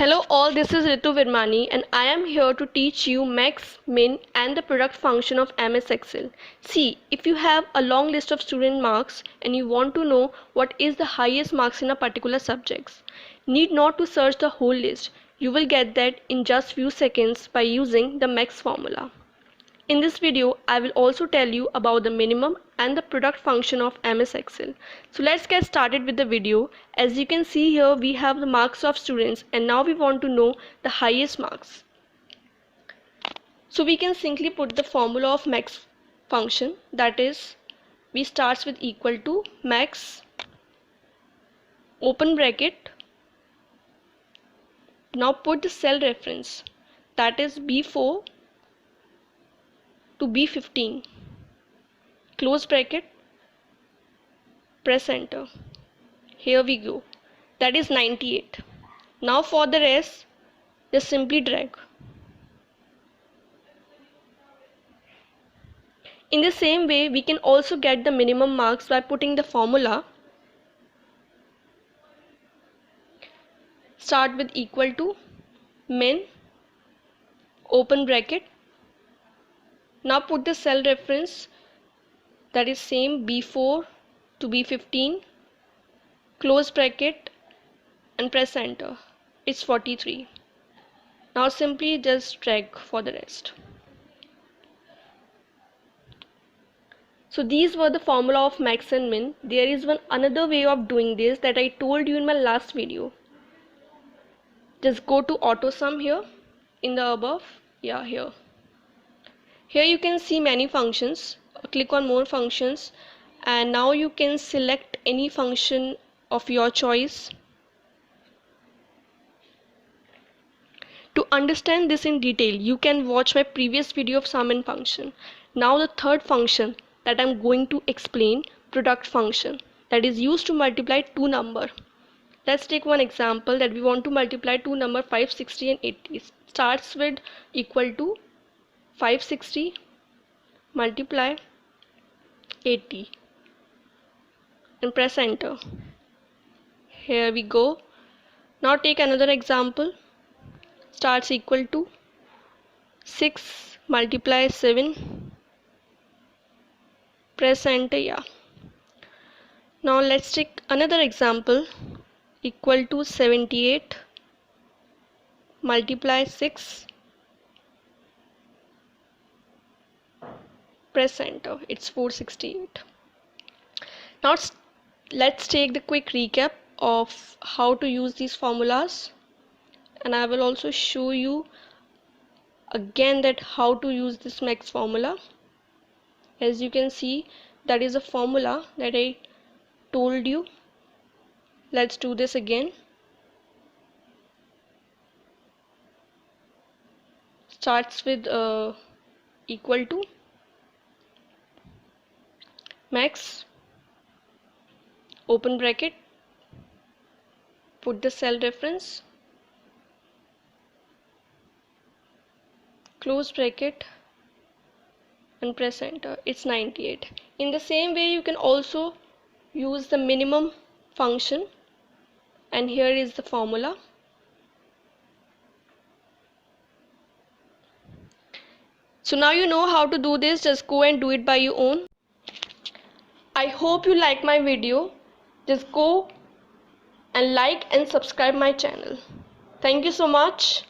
Hello all, this is Ritu Virmani and I am here to teach you max, min and the product function of MS Excel. See, if you have a long list of student marks and you want to know what is the highest marks in a particular subjects, need not to search the whole list. You will get that in just few seconds by using the max formula. In this video, I will also tell you about the minimum and the product function of MS Excel. So let's get started with the video. As you can see here, we have the marks of students and now we want to know the highest marks. So we can simply put the formula of max function, that is, we starts with equal to max, open bracket, now put the cell reference, that is B4 to B15, close bracket, press enter. Here we go, that is 98. Now for the rest, just simply drag. In the same way, we can also get the minimum marks by putting the formula. Start with equal to min, open bracket, now put the cell reference, that is same B4 to B15, close bracket and press enter. It's 43. Now simply just drag for the rest. So these were the formula of max and min. There is another way of doing this that I told you in my last video. Just go to auto sum here in the above. Yeah, here. Here you can see many functions. Click on more functions and now you can select any function of your choice. To understand this in detail, you can watch my previous video of sum and function. Now the third function that I'm going to explain, product function, that is used to multiply two numbers. Let's take one example that we want to multiply two numbers 560 and 80. Starts with equal to 560 multiply 80 and press enter. Here we go. Now take another example. Starts equal to 6 multiply 7, press enter. Yeah. Now let's take another example. Equal to 78 multiply 6, press enter. It's 468. Now let's take the quick recap of how to use these formulas, and I will also show you again that how to use this max formula. As you can see, that is a formula that I told you. Let's do this again. Starts with equal to max, open bracket, put the cell reference, close bracket and press enter. It's 98. In the same way, you can also use the minimum function, and here is the formula. So now you know how to do this. Just go and do it by your own. I hope you like my video. Just go and like and subscribe my channel. Thank you so much.